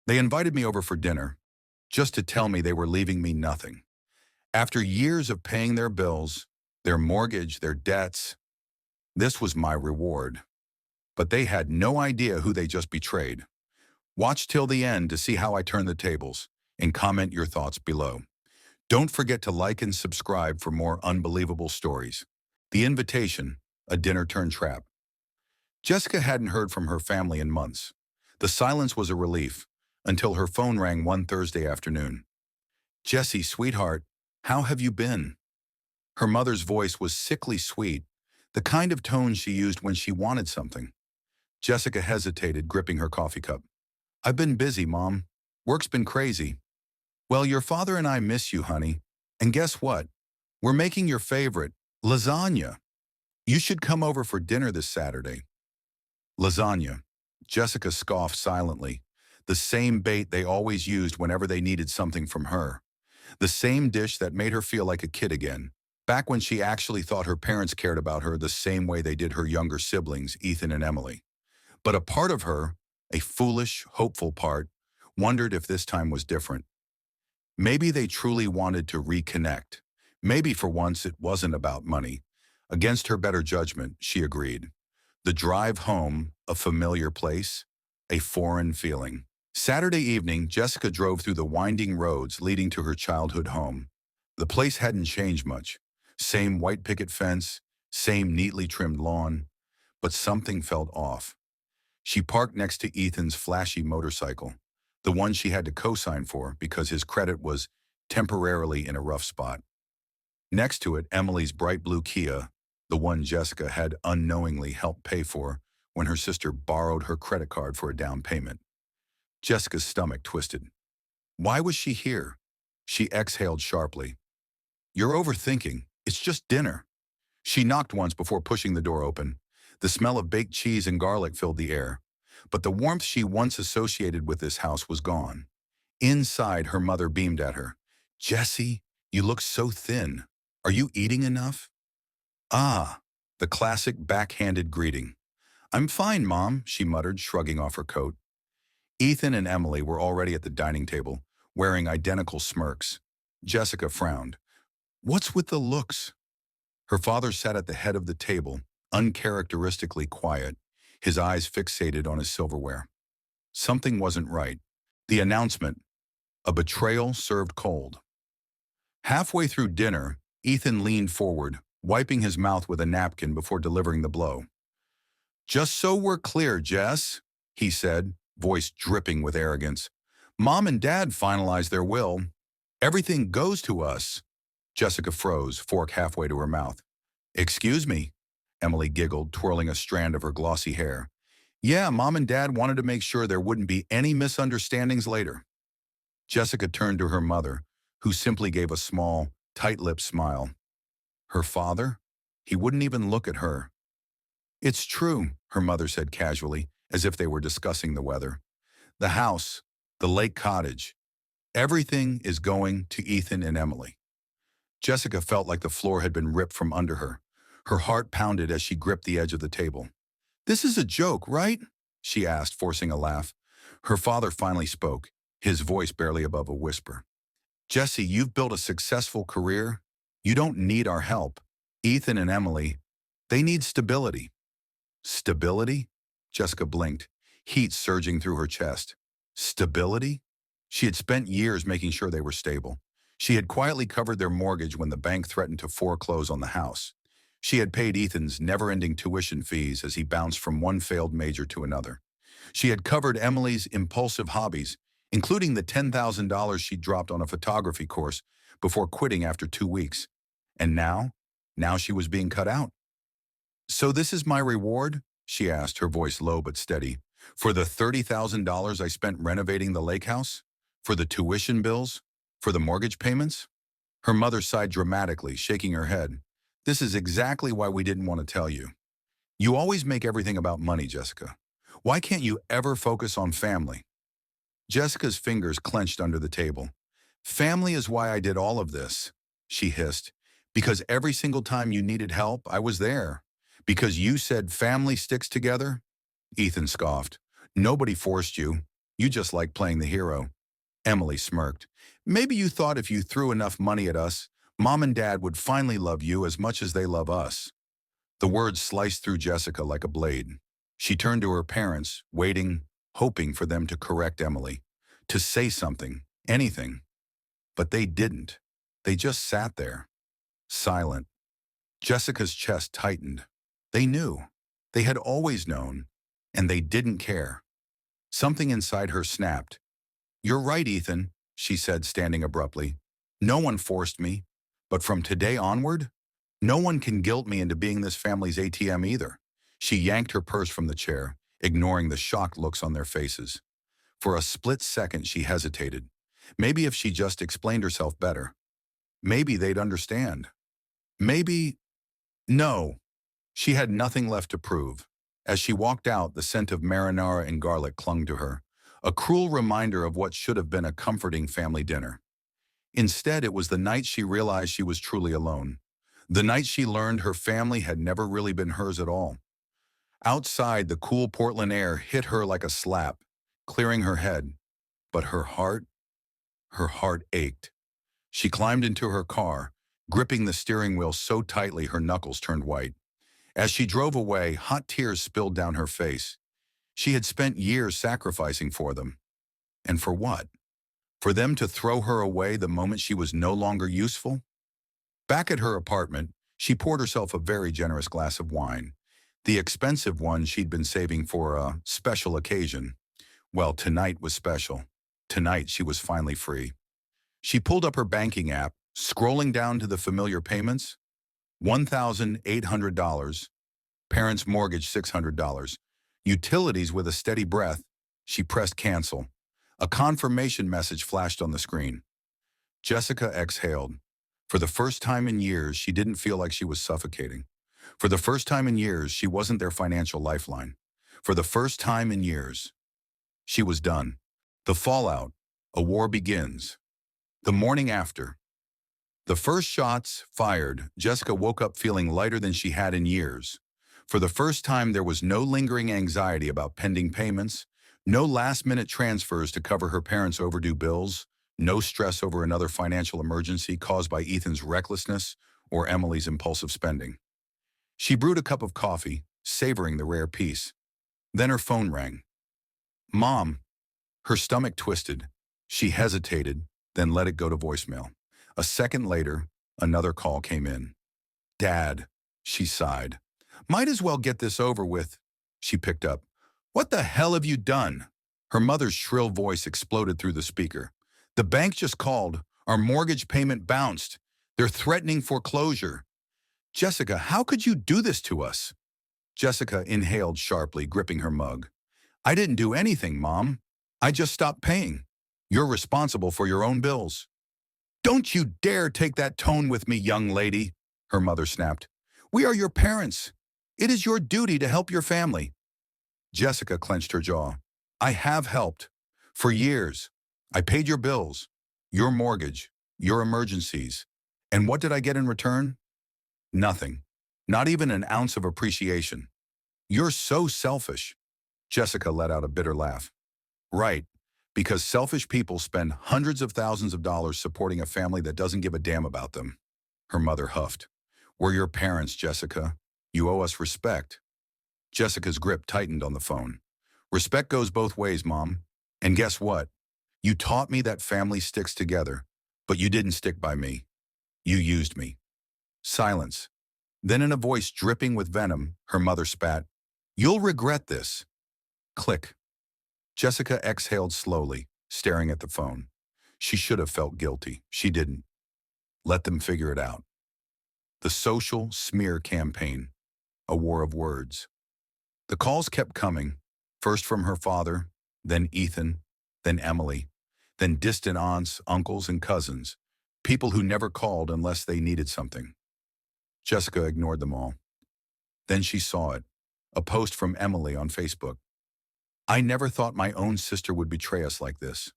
They invited me over for dinner, just to tell me they were leaving me nothing. After years of paying their bills, their mortgage, their debts, this was my reward. But they had no idea who they just betrayed. Watch till the end to see how I turn the tables, and comment your thoughts below. Don't forget to like and subscribe for more unbelievable stories. The invitation, a dinner turned trap. Jessica hadn't heard from her family in months. The silence was a relief, until her phone rang one Thursday afternoon. "Jessie, sweetheart, how have you been?" Her mother's voice was sickly sweet, the kind of tone she used when she wanted something. Jessica hesitated, gripping her coffee cup. "I've been busy, Mom. Work's been crazy." "Well, your father and I miss you, honey. And guess what? We're making your favorite, lasagna. You should come over for dinner this Saturday." Lasagna. Jessica scoffed silently. The same bait they always used whenever they needed something from her. The same dish that made her feel like a kid again, back when she actually thought her parents cared about her the same way they did her younger siblings, Ethan and Emily. But a part of her, a foolish, hopeful part, wondered if this time was different. Maybe they truly wanted to reconnect. Maybe for once it wasn't about money. Against her better judgment, she agreed. The drive home, a familiar place, a foreign feeling. Saturday evening, Jessica drove through the winding roads leading to her childhood home. The place hadn't changed much. Same white picket fence, same neatly trimmed lawn, but something felt off. She parked next to Ethan's flashy motorcycle, the one she had to co-sign for because his credit was temporarily in a rough spot. Next to it, Emily's bright blue Kia, the one Jessica had unknowingly helped pay for when her sister borrowed her credit card for a down payment. Jessica's stomach twisted. Why was she here? She exhaled sharply. "You're overthinking. It's just dinner." She knocked once before pushing the door open. The smell of baked cheese and garlic filled the air, but the warmth she once associated with this house was gone. Inside, her mother beamed at her. "Jessie, you look so thin. Are you eating enough?" Ah, the classic backhanded greeting. "I'm fine, Mom," she muttered, shrugging off her coat. Ethan and Emily were already at the dining table, wearing identical smirks. Jessica frowned. "What's with the looks?" Her father sat at the head of the table, uncharacteristically quiet, his eyes fixated on his silverware. Something wasn't right. The announcement, a betrayal served cold. Halfway through dinner, Ethan leaned forward, wiping his mouth with a napkin before delivering the blow. "Just so we're clear, Jess," he said, voice dripping with arrogance. "Mom and Dad finalized their will. Everything goes to us." Jessica froze, fork halfway to her mouth. "Excuse me," Emily giggled, twirling a strand of her glossy hair. "Yeah, Mom and Dad wanted to make sure there wouldn't be any misunderstandings later." Jessica turned to her mother, who simply gave a small, tight-lipped smile. Her father? He wouldn't even look at her. "It's true," her mother said casually, as if they were discussing the weather. "The house, the lake cottage, everything is going to Ethan and Emily." Jessica felt like the floor had been ripped from under her. Her heart pounded as she gripped the edge of the table. "This is a joke, right?" she asked, forcing a laugh. Her father finally spoke, his voice barely above a whisper. "Jessie, you've built a successful career. You don't need our help. Ethan and Emily, they need stability." "Stability?" Jessica blinked, heat surging through her chest. Stability? She had spent years making sure they were stable. She had quietly covered their mortgage when the bank threatened to foreclose on the house. She had paid Ethan's never-ending tuition fees as he bounced from one failed major to another. She had covered Emily's impulsive hobbies, including the $10,000 she dropped on a photography course before quitting after 2 weeks. And now she was being cut out. "So this is my reward?" she asked, her voice low but steady. "For the $30,000 I spent renovating the lake house? For the tuition bills? For the mortgage payments?" Her mother sighed dramatically, shaking her head. "This is exactly why we didn't want to tell you. You always make everything about money, Jessica. Why can't you ever focus on family?" Jessica's fingers clenched under the table. "Family is why I did all of this," she hissed. "Because every single time you needed help, I was there. Because you said family sticks together?" Ethan scoffed. "Nobody forced you. You just like playing the hero. Emily smirked. Maybe you thought if you threw enough money at us, Mom and Dad would finally love you as much as they love us. The words sliced through Jessica like a blade. She turned to her parents, waiting, hoping for them to correct Emily, to say something, anything. But they didn't. They just sat there, silent. Jessica's chest tightened. They knew. They had always known. And they didn't care. Something inside her snapped. "You're right, Ethan," she said, standing abruptly. "No one forced me. But from today onward, no one can guilt me into being this family's ATM either." She yanked her purse from the chair, ignoring the shocked looks on their faces. For a split second, she hesitated. Maybe if she just explained herself better. Maybe they'd understand. Maybe... No. She had nothing left to prove. As she walked out, the scent of marinara and garlic clung to her, a cruel reminder of what should have been a comforting family dinner. Instead, it was the night she realized she was truly alone. The night she learned her family had never really been hers at all. Outside, the cool Portland air hit her like a slap, clearing her head. But her heart ached. She climbed into her car, gripping the steering wheel so tightly her knuckles turned white. As she drove away, hot tears spilled down her face. She had spent years sacrificing for them. And for what? For them to throw her away the moment she was no longer useful? Back at her apartment, she poured herself a very generous glass of wine, the expensive one she'd been saving for a special occasion. Well, tonight was special. Tonight she was finally free. She pulled up her banking app, scrolling down to the familiar payments. $1,800. Parents' mortgage $600. Utilities. With a steady breath, she pressed cancel. A confirmation message flashed on the screen. Jessica exhaled. For the first time in years, she didn't feel like she was suffocating. For the first time in years, she wasn't their financial lifeline. For the first time in years, she was done. The fallout. A war begins. The morning after. The first shots fired, Jessica woke up feeling lighter than she had in years. For the first time, there was no lingering anxiety about pending payments, no last-minute transfers to cover her parents' overdue bills, no stress over another financial emergency caused by Ethan's recklessness or Emily's impulsive spending. She brewed a cup of coffee, savoring the rare peace. Then her phone rang. Mom. Her stomach twisted. She hesitated, then let it go to voicemail. A second later, another call came in. Dad, she sighed. Might as well get this over with. She picked up. What the hell have you done? Her mother's shrill voice exploded through the speaker. The bank just called. Our mortgage payment bounced. They're threatening foreclosure. Jessica, how could you do this to us? Jessica inhaled sharply, gripping her mug. I didn't do anything, Mom. I just stopped paying. You're responsible for your own bills. Don't you dare take that tone with me, young lady, her mother snapped. We are your parents. It is your duty to help your family. Jessica clenched her jaw. I have helped. For years. I paid your bills, your mortgage, your emergencies. And what did I get in return? Nothing. Not even an ounce of appreciation. You're so selfish. Jessica let out a bitter laugh. Right. Because selfish people spend hundreds of thousands of dollars supporting a family that doesn't give a damn about them. Her mother huffed. We're your parents, Jessica. You owe us respect. Jessica's grip tightened on the phone. Respect goes both ways, Mom. And guess what? You taught me that family sticks together, but you didn't stick by me. You used me. Silence. Then in a voice dripping with venom, her mother spat. You'll regret this. Click. Jessica exhaled slowly, staring at the phone. She should have felt guilty. She didn't. Let them figure it out. The social smear campaign. A war of words. The calls kept coming, first from her father, then Ethan, then Emily, then distant aunts, uncles, and cousins, people who never called unless they needed something. Jessica ignored them all. Then she saw it, a post from Emily on Facebook. I never thought my own sister would betray us like this.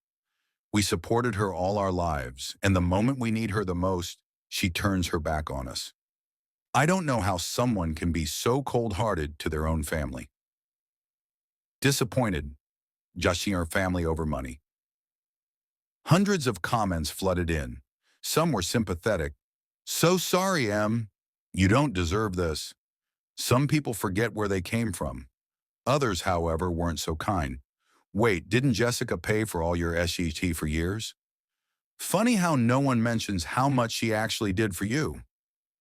We supported her all our lives, and the moment we need her the most, she turns her back on us. I don't know how someone can be so cold-hearted to their own family. Disappointed, judging her family over money. Hundreds of comments flooded in. Some were sympathetic. "So sorry, Em. You don't deserve this." Some people forget where they came from. Others, however, weren't so kind. "Wait, didn't Jessica pay for all your SET for years? Funny how no one mentions how much she actually did for you."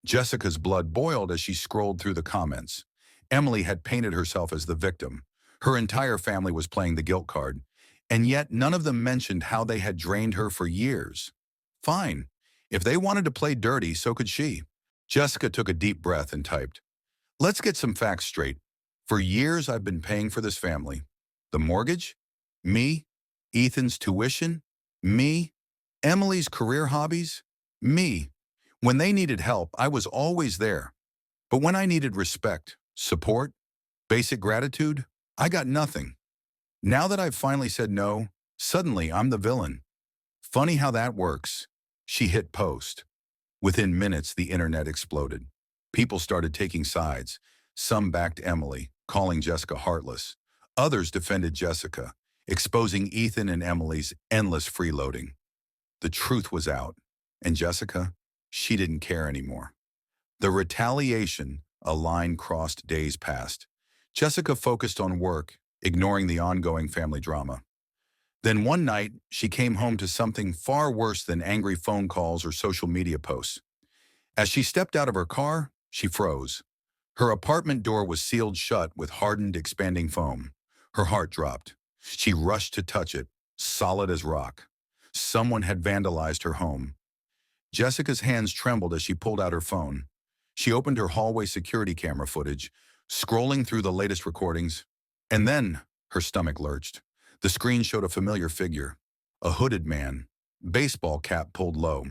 Jessica's blood boiled as she scrolled through the comments. Emily had painted herself as the victim. Her entire family was playing the guilt card, and yet none of them mentioned how they had drained her for years. Fine. If they wanted to play dirty, so could she. Jessica took a deep breath and typed, "Let's get some facts straight. For years, I've been paying for this family. The mortgage? Me. Ethan's tuition? Me. Emily's career hobbies? Me. When they needed help, I was always there. But when I needed respect, support, basic gratitude, I got nothing. Now that I've finally said no, suddenly I'm the villain. Funny how that works." She hit post. Within minutes, the internet exploded. People started taking sides. Some backed Emily, calling Jessica heartless. Others defended Jessica, exposing Ethan and Emily's endless freeloading. The truth was out, and Jessica, she didn't care anymore. The retaliation, a line crossed days past. Jessica focused on work, ignoring the ongoing family drama. Then one night, she came home to something far worse than angry phone calls or social media posts. As she stepped out of her car, she froze. Her apartment door was sealed shut with hardened, expanding foam. Her heart dropped. She rushed to touch it, solid as rock. Someone had vandalized her home. Jessica's hands trembled as she pulled out her phone. She opened her hallway security camera footage, scrolling through the latest recordings. And then, her stomach lurched. The screen showed a familiar figure, a hooded man, baseball cap pulled low.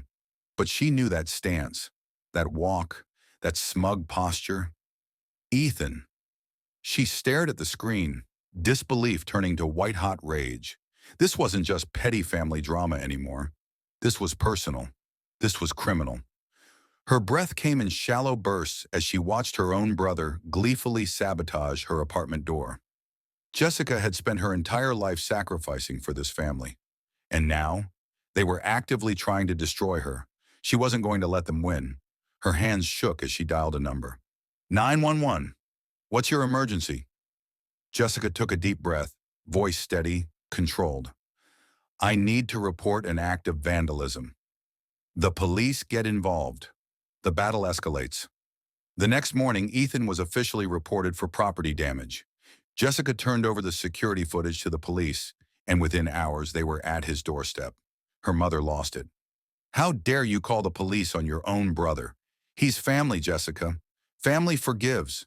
But she knew that stance, that walk, that smug posture. Ethan. She stared at the screen, disbelief turning to white-hot rage. This wasn't just petty family drama anymore. This was personal. This was criminal. Her breath came in shallow bursts as she watched her own brother gleefully sabotage her apartment door. Jessica had spent her entire life sacrificing for this family. And now, they were actively trying to destroy her. She wasn't going to let them win. Her hands shook as she dialed a number. 911. "What's your emergency?" Jessica took a deep breath, voice steady, controlled. "I need to report an act of vandalism." The police get involved. The battle escalates. The next morning, Ethan was officially reported for property damage. Jessica turned over the security footage to the police, and within hours they were at his doorstep. Her mother lost it. "How dare you call the police on your own brother? He's family, Jessica. Family forgives."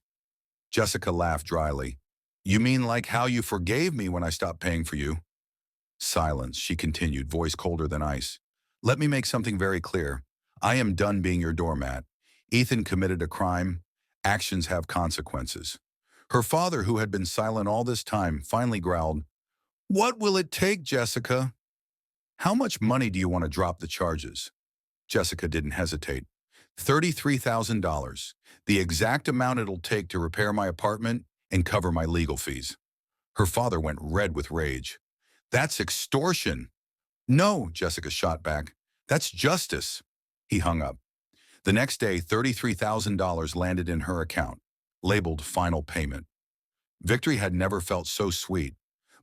Jessica laughed dryly. "You mean like how you forgave me when I stopped paying for you?" Silence, she continued, voice colder than ice. "Let me make something very clear. I am done being your doormat. Ethan committed a crime. Actions have consequences." Her father, who had been silent all this time, finally growled, "What will it take, Jessica?" "How much money do you want to drop the charges?" Jessica didn't hesitate. $33,000, the exact amount it'll take to repair my apartment and cover my legal fees. Her father went red with rage. "That's extortion." "No," Jessica shot back. "That's justice." He hung up. The next day, $33,000 landed in her account, labeled final payment. Victory had never felt so sweet,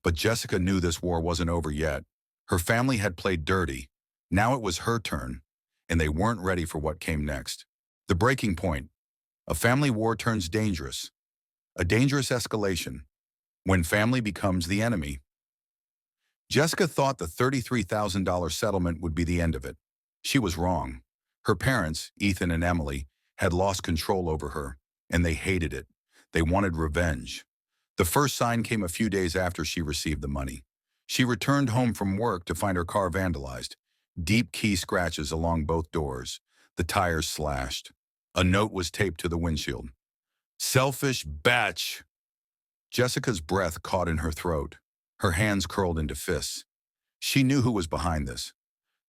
but Jessica knew this war wasn't over yet. Her family had played dirty. Now it was her turn, and they weren't ready for what came next. The breaking point. A family war turns dangerous. A dangerous escalation. When family becomes the enemy. Jessica thought the $33,000 settlement would be the end of it. She was wrong. Her parents, Ethan and Emily, had lost control over her, and they hated it. They wanted revenge. The first sign came a few days after she received the money. She returned home from work to find her car vandalized. Deep key scratches along both doors. The tires slashed. A note was taped to the windshield. "Selfish batch." Jessica's breath caught in her throat. Her hands curled into fists. She knew who was behind this,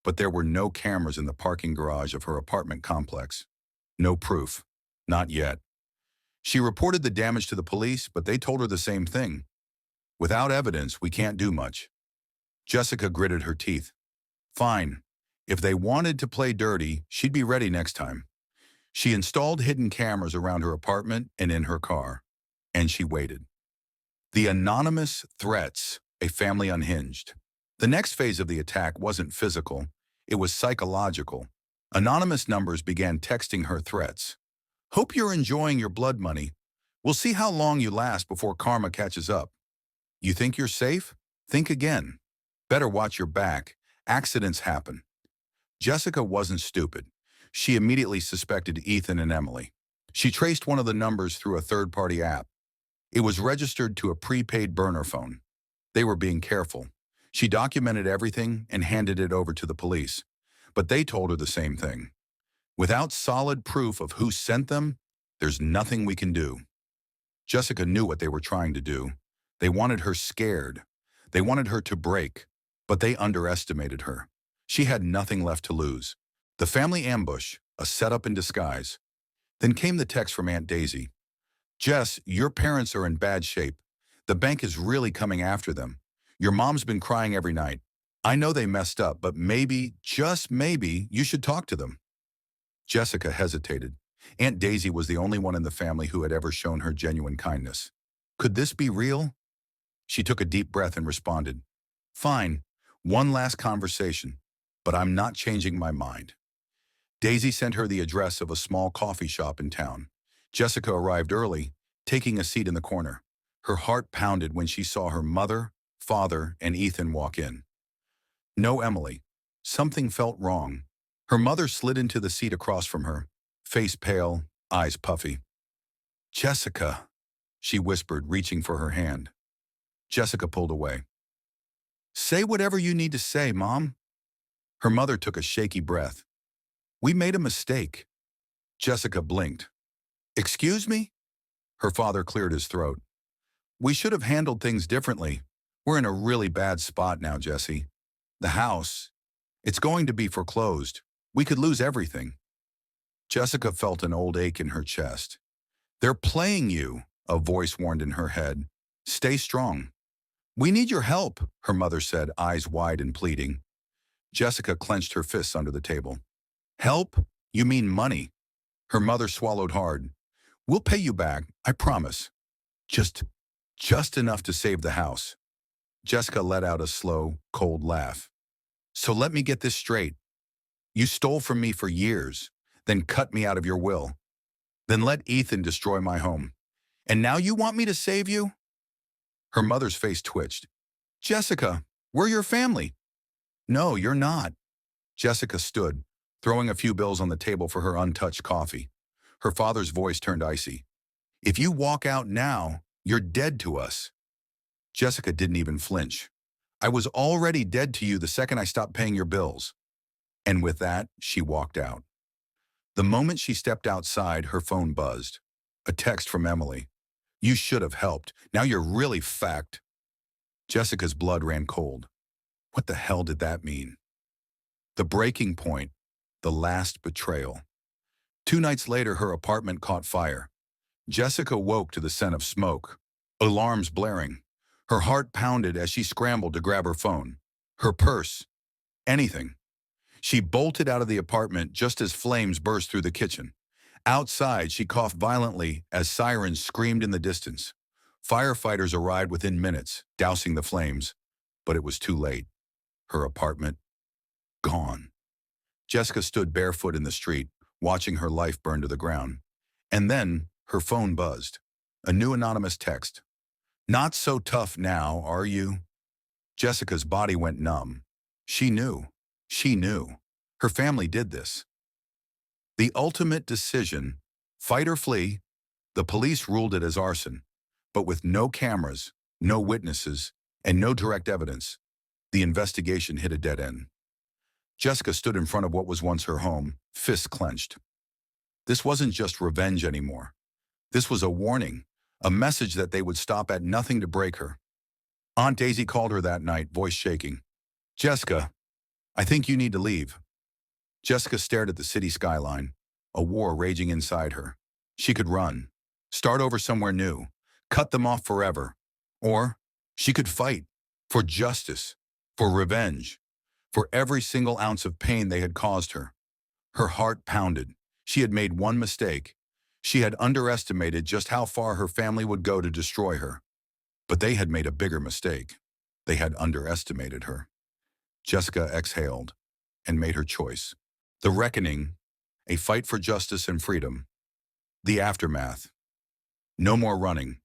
but there were no cameras in the parking garage of her apartment complex. No proof. Not yet. She reported the damage to the police, but they told her the same thing. Without evidence, we can't do much. Jessica gritted her teeth. Fine. If they wanted to play dirty, she'd be ready next time. She installed hidden cameras around her apartment and in her car. And she waited. The anonymous threats, a family unhinged. The next phase of the attack wasn't physical, it was psychological. Anonymous numbers began texting her threats. Hope you're enjoying your blood money. We'll see how long you last before karma catches up. You think you're safe? Think again. Better watch your back. Accidents happen. Jessica wasn't stupid. She immediately suspected Ethan and Emily. She traced one of the numbers through a third-party app. It was registered to a prepaid burner phone. They were being careful. She documented everything and handed it over to the police. But they told her the same thing. Without solid proof of who sent them, there's nothing we can do. Jessica knew what they were trying to do. They wanted her scared. They wanted her to break, but they underestimated her. She had nothing left to lose. The family ambush, a setup in disguise. Then came the text from Aunt Daisy. Jess, your parents are in bad shape. The bank is really coming after them. Your mom's been crying every night. I know they messed up, but maybe, just maybe, you should talk to them. Jessica hesitated. Aunt Daisy was the only one in the family who had ever shown her genuine kindness. Could this be real? She took a deep breath and responded, Fine, one last conversation, but I'm not changing my mind. Daisy sent her the address of a small coffee shop in town. Jessica arrived early, taking a seat in the corner. Her heart pounded when she saw her mother, father, and Ethan walk in. No Emily. Something felt wrong. Her mother slid into the seat across from her, face pale, eyes puffy. Jessica, she whispered, reaching for her hand. Jessica pulled away. Say whatever you need to say, Mom. Her mother took a shaky breath. We made a mistake. Jessica blinked. Excuse me? Her father cleared his throat. We should have handled things differently. We're in a really bad spot now, Jessie. The house, it's going to be foreclosed. We could lose everything. Jessica felt an old ache in her chest. They're playing you, a voice warned in her head. Stay strong. We need your help, her mother said, eyes wide and pleading. Jessica clenched her fists under the table. Help? You mean money? Her mother swallowed hard. We'll pay you back, I promise. Just enough to save the house. Jessica let out a slow, cold laugh. So let me get this straight. You stole from me for years, then cut me out of your will. Then let Ethan destroy my home. And now you want me to save you? Her mother's face twitched. Jessica, we're your family. No, you're not. Jessica stood, throwing a few bills on the table for her untouched coffee. Her father's voice turned icy. If you walk out now, you're dead to us. Jessica didn't even flinch. I was already dead to you the second I stopped paying your bills. And with that, she walked out. The moment she stepped outside, her phone buzzed. A text from Emily. You should have helped. Now you're really fucked. Jessica's blood ran cold. What the hell did that mean? The breaking point. The last betrayal. 2 nights later, her apartment caught fire. Jessica woke to the scent of smoke. Alarms blaring. Her heart pounded as she scrambled to grab her phone. Her purse. Anything. She bolted out of the apartment just as flames burst through the kitchen. Outside, she coughed violently as sirens screamed in the distance. Firefighters arrived within minutes, dousing the flames. But it was too late. Her apartment, gone. Jessica stood barefoot in the street, watching her life burn to the ground. And then, her phone buzzed. A new anonymous text. Not so tough now, are you? Jessica's body went numb. She knew. She knew. Her family did this. The ultimate decision, fight or flee, the police ruled it as arson. But with no cameras, no witnesses, and no direct evidence, the investigation hit a dead end. Jessica stood in front of what was once her home, fists clenched. This wasn't just revenge anymore. This was a warning, a message that they would stop at nothing to break her. Aunt Daisy called her that night, voice shaking. Jessica, I think you need to leave. Jessica stared at the city skyline, a war raging inside her. She could run, start over somewhere new, cut them off forever, or She could fight for justice, for revenge, for every single ounce of pain they had caused her. Her heart pounded. She had made one mistake. She had underestimated just how far her family would go to destroy her. But they had made a bigger mistake. They had underestimated her. Jessica exhaled and made her choice. The reckoning, a fight for justice and freedom. The aftermath. No more running.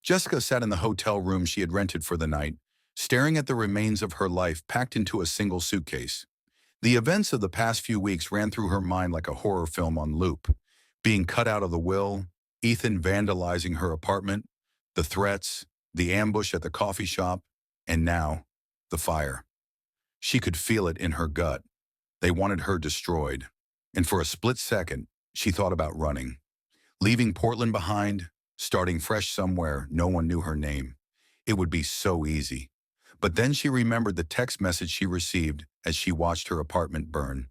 Jessica sat in the hotel room she had rented for the night, staring at the remains of her life packed into a single suitcase. The events of the past few weeks ran through her mind like a horror film on loop. Being cut out of the will, Ethan vandalizing her apartment, the threats, the ambush at the coffee shop, and now, the fire. She could feel it in her gut. They wanted her destroyed. And for a split second, she thought about running. Leaving Portland behind, starting fresh somewhere no one knew her name. It would be so easy. But then she remembered the text message she received as she watched her apartment burn.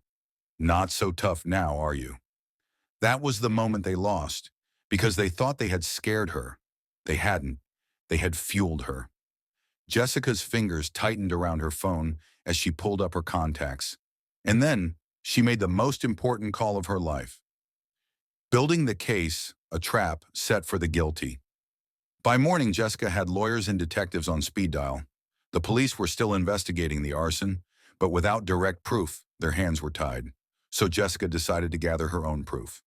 Not so tough now, are you? That was the moment they lost, because they thought they had scared her. They hadn't. They had fueled her. Jessica's fingers tightened around her phone as she pulled up her contacts. And then she made the most important call of her life. Building the case, a trap set for the guilty. By morning, Jessica had lawyers and detectives on speed dial. The police were still investigating the arson, but without direct proof, their hands were tied. So Jessica decided to gather her own proof.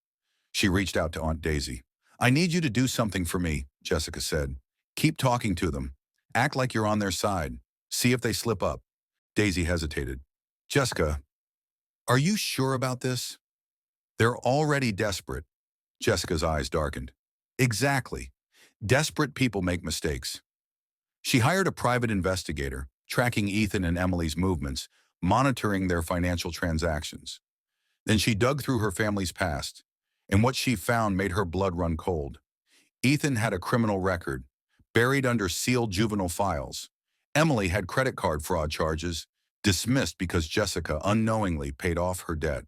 She reached out to Aunt Daisy. "I need you to do something for me," Jessica said. "Keep talking to them. Act like you're on their side. See if they slip up." Daisy hesitated. "Jessica, are you sure about this?" "They're already desperate." Jessica's eyes darkened. "Exactly. Desperate people make mistakes." She hired a private investigator, tracking Ethan and Emily's movements, monitoring their financial transactions. Then she dug through her family's past, and what she found made her blood run cold. Ethan had a criminal record, buried under sealed juvenile files. Emily had credit card fraud charges, dismissed because Jessica unknowingly paid off her debt.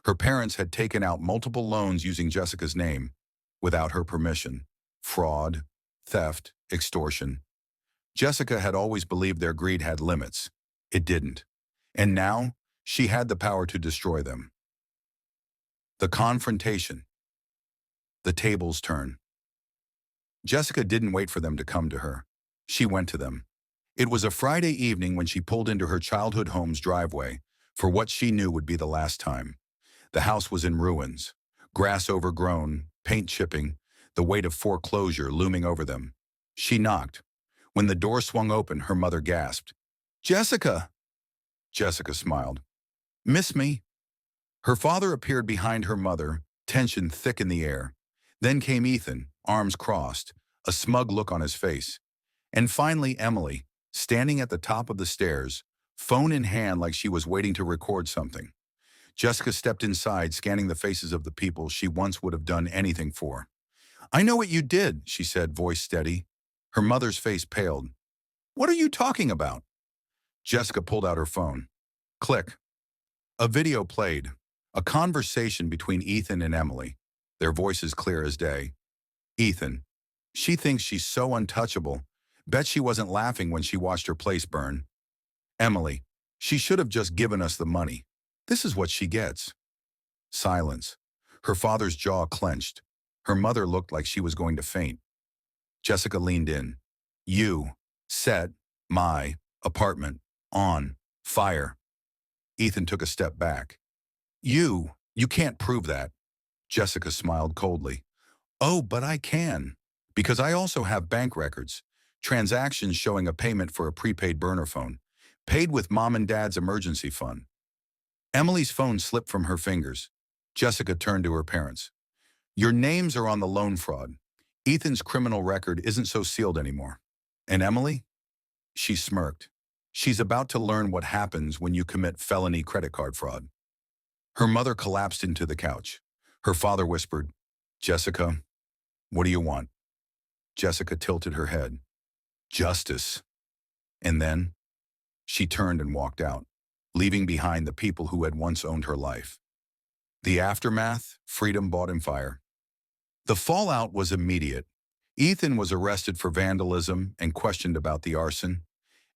Her parents had taken out multiple loans using Jessica's name, without her permission. Fraud, theft, extortion. Jessica had always believed their greed had limits. It didn't. And now, she had the power to destroy them. The confrontation. The tables turn. Jessica didn't wait for them to come to her. She went to them. It was a Friday evening when she pulled into her childhood home's driveway for what she knew would be the last time. The house was in ruins, grass overgrown, paint chipping, the weight of foreclosure looming over them. She knocked. When the door swung open, her mother gasped, "Jessica!" Jessica smiled. "Miss me?" Her father appeared behind her mother, tension thick in the air. Then came Ethan, arms crossed, a smug look on his face. And finally Emily, standing at the top of the stairs, phone in hand like she was waiting to record something. Jessica stepped inside, scanning the faces of the people she once would have done anything for. "I know what you did," she said, voice steady. Her mother's face paled. "What are you talking about?" Jessica pulled out her phone. Click. A video played. A conversation between Ethan and Emily, their voices clear as day. Ethan. "She thinks she's so untouchable. Bet she wasn't laughing when she watched her place burn." Emily. "She should have just given us the money. This is what she gets." Silence. Her father's jaw clenched. Her mother looked like she was going to faint. Jessica leaned in. "You set my apartment on fire." Ethan took a step back. You can't prove that." Jessica smiled coldly. "Oh, but I can. Because I also have bank records. Transactions showing a payment for a prepaid burner phone. Paid with Mom and Dad's emergency fund." Emily's phone slipped from her fingers. Jessica turned to her parents. "Your names are on the loan fraud. Ethan's criminal record isn't so sealed anymore. And Emily?" She smirked. "She's about to learn what happens when you commit felony credit card fraud." Her mother collapsed into the couch. Her father whispered, "Jessica, what do you want?" Jessica tilted her head. "Justice." And then she turned and walked out, leaving behind the people who had once owned her life. The aftermath, freedom bought in fire. The fallout was immediate. Ethan was arrested for vandalism and questioned about the arson.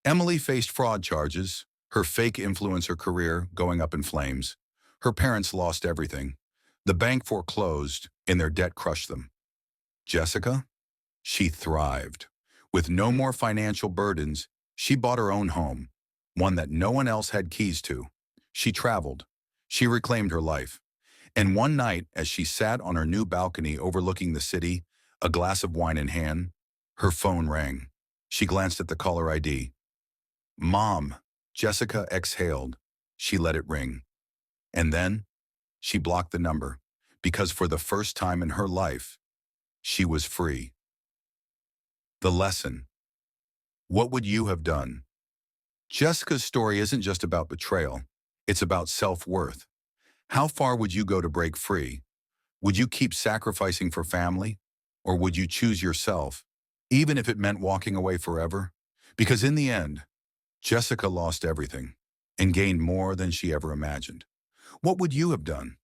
Emily faced fraud charges, her fake influencer career going up in flames. Her parents lost everything. The bank foreclosed, and their debt crushed them. Jessica? She thrived. With no more financial burdens, she bought her own home, one that no one else had keys to. She traveled. She reclaimed her life. And one night, as she sat on her new balcony overlooking the city, a glass of wine in hand, her phone rang. She glanced at the caller ID. Mom, Jessica exhaled. She let it ring. And then, she blocked the number, because for the first time in her life, she was free. The lesson. What would you have done? Jessica's story isn't just about betrayal. It's about self-worth. How far would you go to break free? Would you keep sacrificing for family? Or would you choose yourself, even if it meant walking away forever? Because in the end, Jessica lost everything and gained more than she ever imagined. What would you have done?